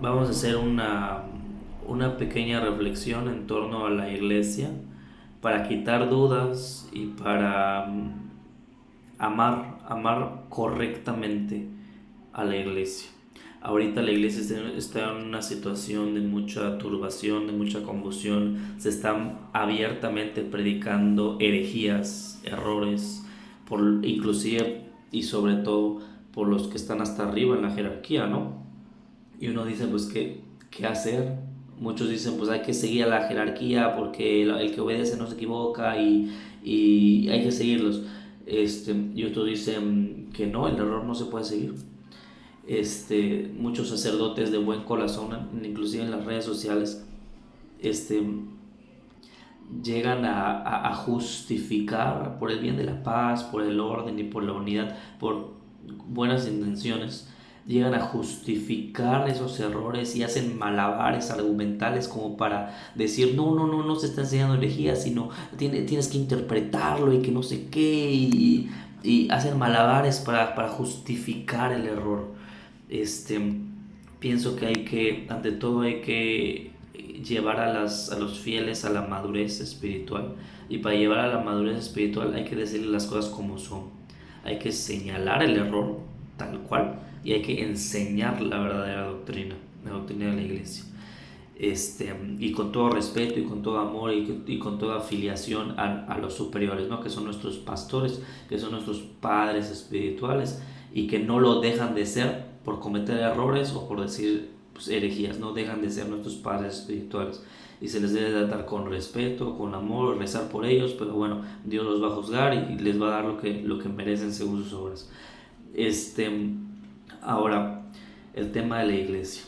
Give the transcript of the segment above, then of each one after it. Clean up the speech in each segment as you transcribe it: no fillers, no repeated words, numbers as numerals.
Vamos a hacer una pequeña reflexión en torno a la iglesia para quitar dudas y para amar correctamente a la iglesia. Ahorita la iglesia está en una situación de mucha turbación, de mucha confusión. Se están abiertamente predicando herejías, errores, inclusive y sobre todo por los que están hasta arriba en la jerarquía, ¿no? Y uno dice, pues, ¿qué hacer? Muchos dicen, pues hay que seguir a la jerarquía porque el que obedece no se equivoca y hay que seguirlos. Y otros dicen que no, el error no se puede seguir. Muchos sacerdotes de buen corazón, inclusive en las redes sociales, este, llegan a justificar por el bien de la paz, por el orden y por la unidad, por buenas intenciones, llegan a justificar esos errores y hacen malabares argumentales como para decir, no se está enseñando herejía, sino tienes que interpretarlo y que no sé qué, y hacen malabares para justificar el error. Este, Pienso que ante todo hay que llevar a los fieles a la madurez espiritual. Y para llevar a la madurez espiritual hay que decirle las cosas como son. Hay que señalar el error tal cual y hay que enseñar la verdadera doctrina, la doctrina de la iglesia. Y con todo respeto y con todo amor y con toda afiliación a los superiores, ¿no? Que son nuestros pastores, que son nuestros padres espirituales y que no lo dejan de ser por cometer errores o por decir, pues, herejías. No dejan de ser nuestros padres espirituales y se les debe tratar con respeto, con amor, rezar por ellos, pero bueno, Dios los va a juzgar y les va a dar lo que merecen según sus obras. Este, Ahora, el tema de la iglesia.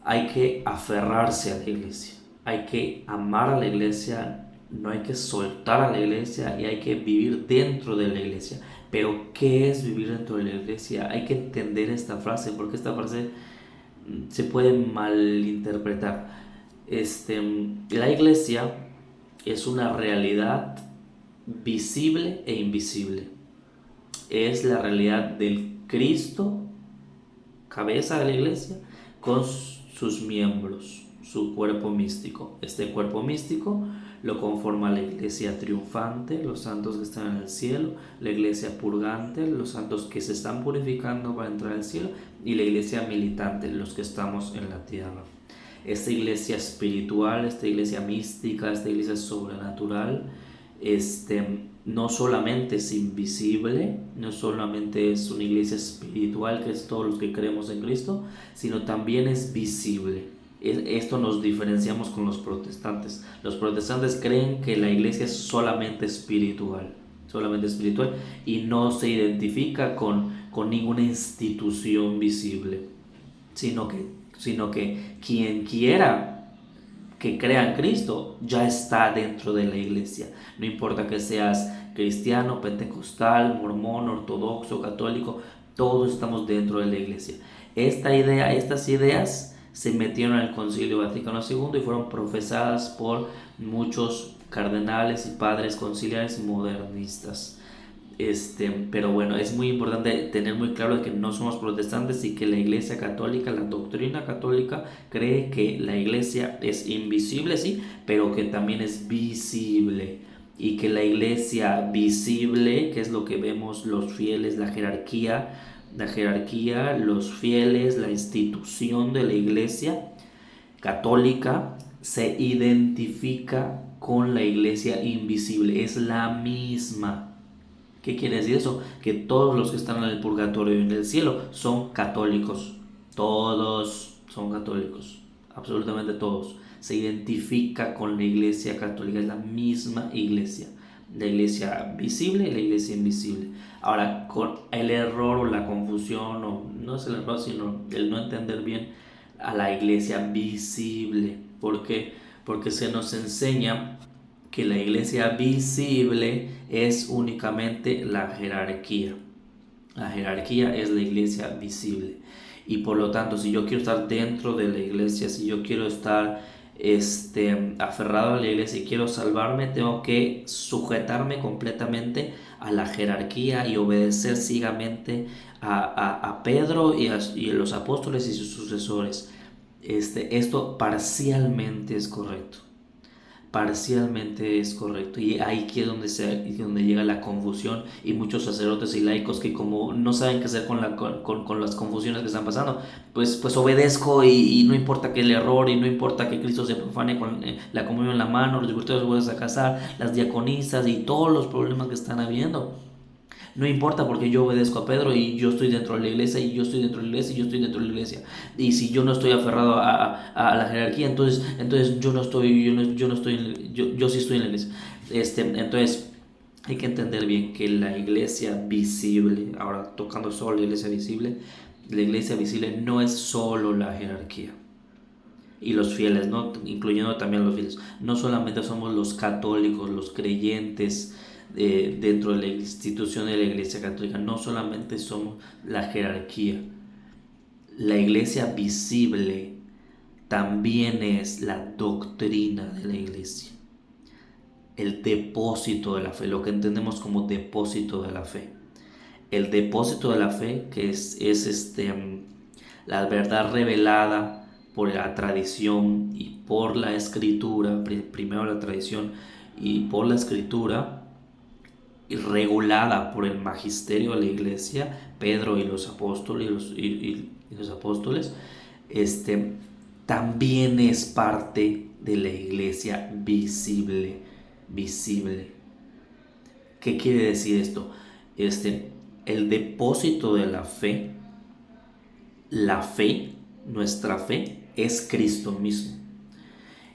Hay que aferrarse a la iglesia, hay que amar a la iglesia, no hay que soltar a la iglesia y hay que vivir dentro de la iglesia. Pero ¿qué es vivir dentro de la iglesia? Hay que entender esta frase porque esta frase se puede malinterpretar. La iglesia es una realidad visible e invisible. Es la realidad del Cristo, cabeza de la iglesia, con sus miembros, su cuerpo místico. Este cuerpo místico lo conforma la iglesia triunfante, los santos que están en el cielo, la iglesia purgante, los santos que se están purificando para entrar al cielo, y la iglesia militante, los que estamos en la tierra. Esta iglesia espiritual, esta iglesia mística, esta iglesia sobrenatural, no solamente es invisible, no solamente es una iglesia espiritual, que es todos los que creemos en Cristo, sino también es visible. Esto nos diferenciamos con los protestantes. Los protestantes creen que la iglesia es solamente espiritual, y no se identifica con ninguna institución visible, sino que quien quiera que crea en Cristo ya está dentro de la iglesia. No importa que seas cristiano, pentecostal, mormón, ortodoxo, católico, todos estamos dentro de la iglesia. Estas ideas se metieron al Concilio Vaticano II y fueron profesadas por muchos cardenales y padres conciliares modernistas. Pero bueno, es muy importante tener muy claro que no somos protestantes y que la Iglesia Católica, la doctrina católica, cree que la Iglesia es invisible, sí, pero que también es visible. Y que la Iglesia visible, que es lo que vemos los fieles, la jerarquía, los fieles, la institución de la Iglesia Católica, se identifica con la Iglesia invisible, es la misma. ¿Qué quiere decir eso? Que todos los que están en el purgatorio y en el cielo son católicos. Todos son católicos. Absolutamente todos. Se identifica con la iglesia católica. Es la misma iglesia. La iglesia visible y la iglesia invisible. Ahora, con el error o la confusión, o no es el error, sino el no entender bien a la iglesia visible. ¿Por qué? Porque se nos enseña que la iglesia visible es únicamente la jerarquía. La jerarquía es la iglesia visible. Y por lo tanto, si yo quiero estar dentro de la iglesia, si yo quiero estar aferrado a la iglesia y quiero salvarme, tengo que sujetarme completamente a la jerarquía y obedecer ciegamente a Pedro y a los apóstoles y sus sucesores. Esto parcialmente es correcto. Parcialmente es correcto, y ahí que es donde llega la confusión, y muchos sacerdotes y laicos que como no saben qué hacer con las confusiones que están pasando, pues obedezco, y no importa que el error, y no importa que Cristo se profane con la comunión en la mano, los divorciados se vuelven a casar, las diaconisas y todos los problemas que están habiendo. No importa, porque yo obedezco a Pedro y yo estoy dentro de la iglesia, y yo estoy dentro de la iglesia, y yo estoy dentro de la iglesia. Y si yo no estoy aferrado a la jerarquía, entonces yo no estoy, yo no estoy, yo sí estoy en la iglesia. Entonces hay que entender bien que la iglesia visible, ahora tocando solo la iglesia visible no es solo la jerarquía y los fieles, ¿no? Incluyendo también los fieles. No solamente somos los católicos, los creyentes dentro de la institución de la Iglesia Católica, no solamente somos la jerarquía. La iglesia visible también es la doctrina de la iglesia, el depósito de la fe, lo que entendemos como depósito de la fe. El depósito de la fe, que es la verdad revelada por la tradición y por la escritura, primero la tradición y por la escritura, y regulada por el magisterio de la iglesia, Pedro y los apóstoles, y los apóstoles, también es parte de la iglesia visible. ¿Qué quiere decir esto? El depósito de la fe, nuestra fe, es Cristo mismo.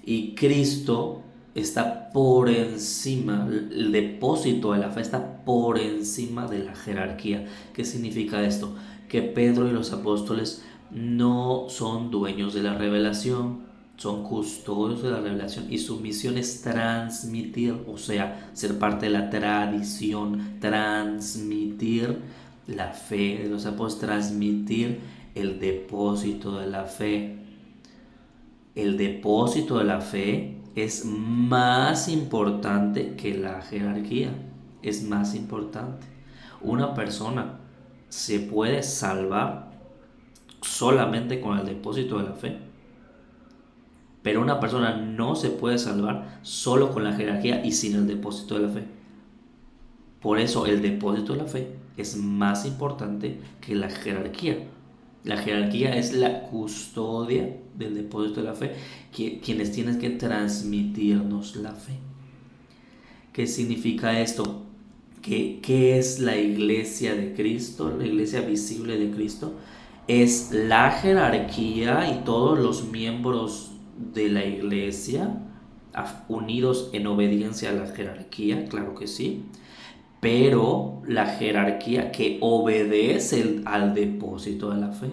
Y Cristo está por encima, el depósito de la fe está por encima de la jerarquía. ¿Qué significa esto? Que Pedro y los apóstoles no son dueños de la revelación, son custodios de la revelación, y su misión es transmitir, o sea, ser parte de la tradición, transmitir la fe de los apóstoles, transmitir el depósito de la fe. El depósito de la fe es más importante que la jerarquía, es más importante. Una persona se puede salvar solamente con el depósito de la fe, pero una persona no se puede salvar solo con la jerarquía y sin el depósito de la fe. Por eso el depósito de la fe es más importante que la jerarquía. La jerarquía es la custodia del depósito de la fe, quienes tienen que transmitirnos la fe. ¿Qué significa esto? ¿Qué es la iglesia de Cristo? La iglesia visible de Cristo es la jerarquía y todos los miembros de la iglesia unidos en obediencia a la jerarquía, claro que sí, pero la jerarquía que obedece al depósito de la fe.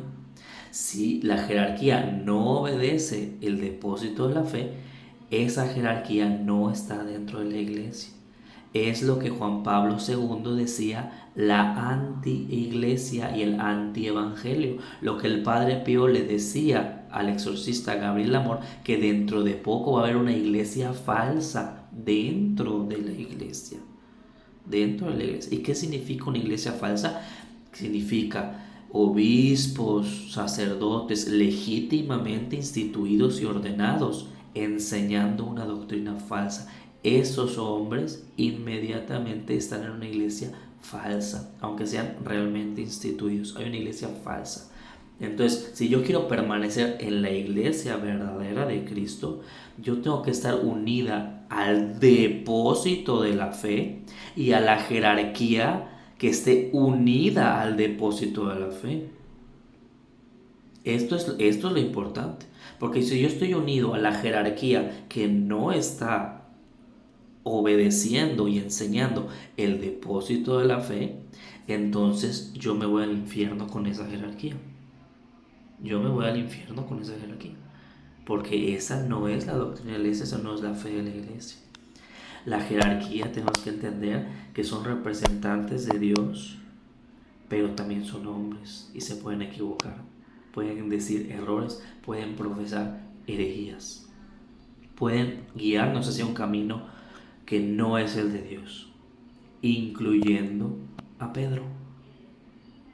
Si la jerarquía no obedece el depósito de la fe, esa jerarquía no está dentro de la iglesia. Es lo que Juan Pablo II decía, la anti-iglesia y el anti-evangelio. Lo que el Padre Pío le decía al exorcista Gabriel Amor, que dentro de poco va a haber una iglesia falsa dentro de la iglesia. Dentro de la iglesia. ¿Y qué significa una iglesia falsa? Significa obispos, sacerdotes legítimamente instituidos y ordenados, enseñando una doctrina falsa. Esos hombres inmediatamente están en una iglesia falsa, aunque sean realmente instituidos. Hay una iglesia falsa. Entonces, si yo quiero permanecer en la iglesia verdadera de Cristo, yo tengo que estar unida al depósito de la fe y a la jerarquía que esté unida al depósito de la fe. Esto es lo importante, porque si yo estoy unido a la jerarquía que no está obedeciendo y enseñando el depósito de la fe, entonces yo me voy al infierno con esa jerarquía. Yo me voy al infierno con esa jerarquía, porque esa no es la doctrina de la iglesia, esa no es la fe de la iglesia. La jerarquía tenemos que entender que son representantes de Dios, pero también son hombres y se pueden equivocar, pueden decir errores, pueden profesar herejías, pueden guiarnos hacia un camino que no es el de Dios, incluyendo a Pedro.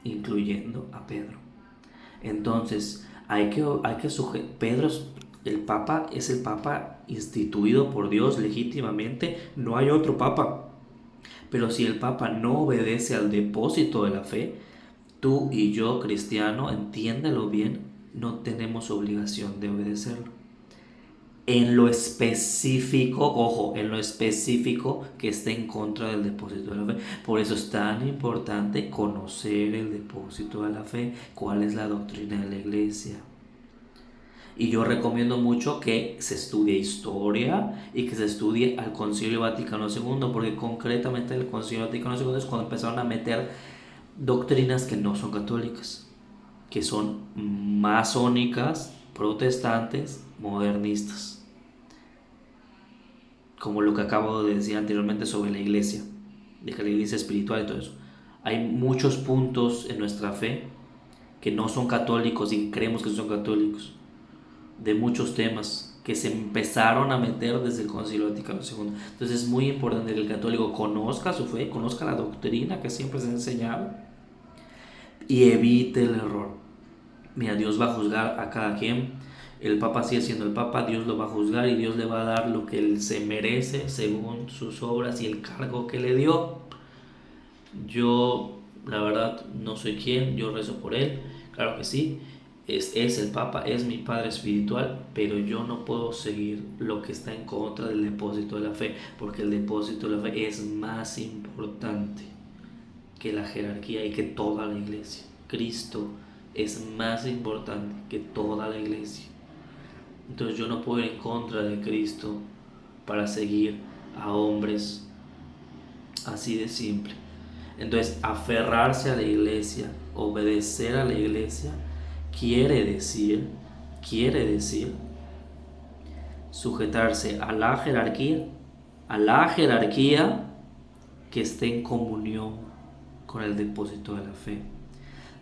incluyendo a Pedro. Entonces, Pedro el Papa es el Papa instituido por Dios legítimamente, no hay otro Papa. Pero si el Papa no obedece al depósito de la fe, tú y yo, cristiano, entiéndelo bien, no tenemos obligación de obedecerlo. En lo específico, ojo, en lo específico que esté en contra del depósito de la fe. Por eso es tan importante conocer el depósito de la fe, cuál es la doctrina de la iglesia. Y yo recomiendo mucho que se estudie historia y que se estudie al Concilio Vaticano II, porque concretamente el Concilio Vaticano II es cuando empezaron a meter doctrinas que no son católicas, que son masónicas, protestantes, modernistas, como lo que acabo de decir anteriormente sobre la iglesia, de que la iglesia espiritual y todo eso. Hay muchos puntos en nuestra fe que no son católicos y creemos que son católicos, de muchos temas que se empezaron a meter desde el Concilio Vaticano II. Entonces es muy importante que el católico conozca su fe, conozca la doctrina que siempre se ha enseñado y evite el error. Mira, Dios va a juzgar a cada quien. El Papa sigue siendo el Papa, Dios lo va a juzgar y Dios le va a dar lo que él se merece según sus obras y el cargo que le dio. Yo, la verdad, no soy quien, yo rezo por él, claro que sí. Es el Papa, es mi padre espiritual, pero yo no puedo seguir lo que está en contra del depósito de la fe, porque el depósito de la fe es más importante que la jerarquía y que toda la iglesia. Cristo es más importante que toda la iglesia. Entonces yo no puedo ir en contra de Cristo para seguir a hombres, así de simple. Entonces aferrarse a la iglesia, obedecer a la iglesia, quiere decir sujetarse a la jerarquía que esté en comunión con el depósito de la fe.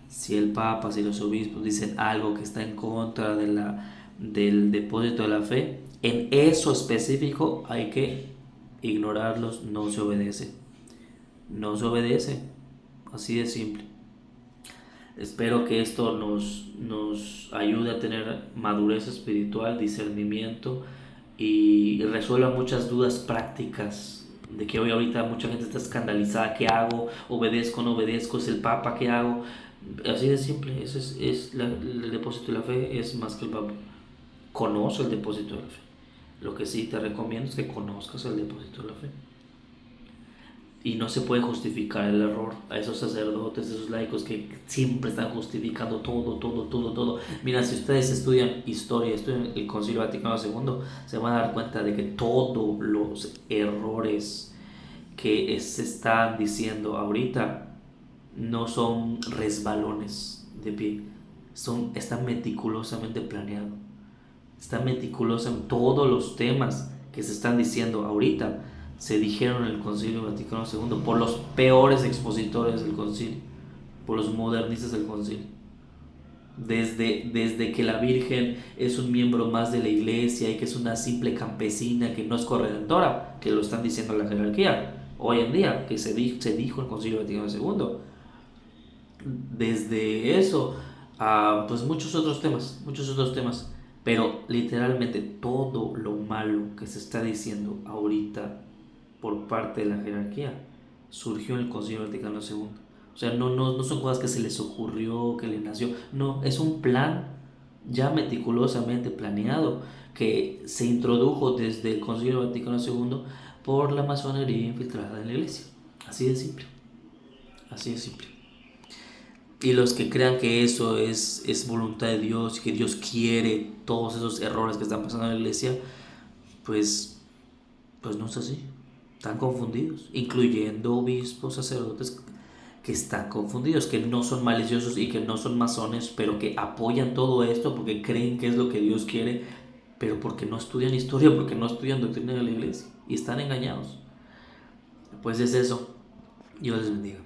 Si el Papa, si los obispos dicen algo que está en contra del depósito de la fe, en eso específico hay que ignorarlos, no se obedece. No se obedece, así de simple. Espero que esto nos ayude a tener madurez espiritual, discernimiento y resuelva muchas dudas prácticas de que hoy ahorita mucha gente está escandalizada. ¿Qué hago? ¿Obedezco o no obedezco? ¿Es el Papa? ¿Qué hago? Así de simple. Eso el depósito de la fe es más que el Papa. Conoce el depósito de la fe. Lo que sí te recomiendo es que conozcas el depósito de la fe. Y no se puede justificar el error a esos sacerdotes, esos laicos que siempre están justificando todo. Mira, si ustedes estudian historia, estudian el Concilio Vaticano II, se van a dar cuenta de que todos los errores que se están diciendo ahorita no son resbalones de pie, están meticulosamente planeados. Están meticulosamente todos los temas que se están diciendo ahorita se dijeron en el Concilio Vaticano II por los peores expositores del concilio, por los modernistas del concilio. Desde que la Virgen es un miembro más de la iglesia y que es una simple campesina que no es corredentora, que lo están diciendo la jerarquía hoy en día, que se dijo en el Concilio Vaticano II. Desde eso a pues muchos otros temas, pero literalmente todo lo malo que se está diciendo ahorita por parte de la jerarquía surgió en el Concilio Vaticano II. O sea, no son cosas que se les ocurrió, que le nació. No, es un plan ya meticulosamente planeado que se introdujo desde el Concilio Vaticano II por la masonería infiltrada en la iglesia. Así de simple. Así de simple. Y los que crean que eso es voluntad de Dios y que Dios quiere todos esos errores que están pasando en la iglesia, pues no es así. Están confundidos, incluyendo obispos, sacerdotes que están confundidos, que no son maliciosos y que no son masones, pero que apoyan todo esto porque creen que es lo que Dios quiere, pero porque no estudian historia, porque no estudian doctrina de la iglesia y están engañados. Pues es eso. Dios les bendiga.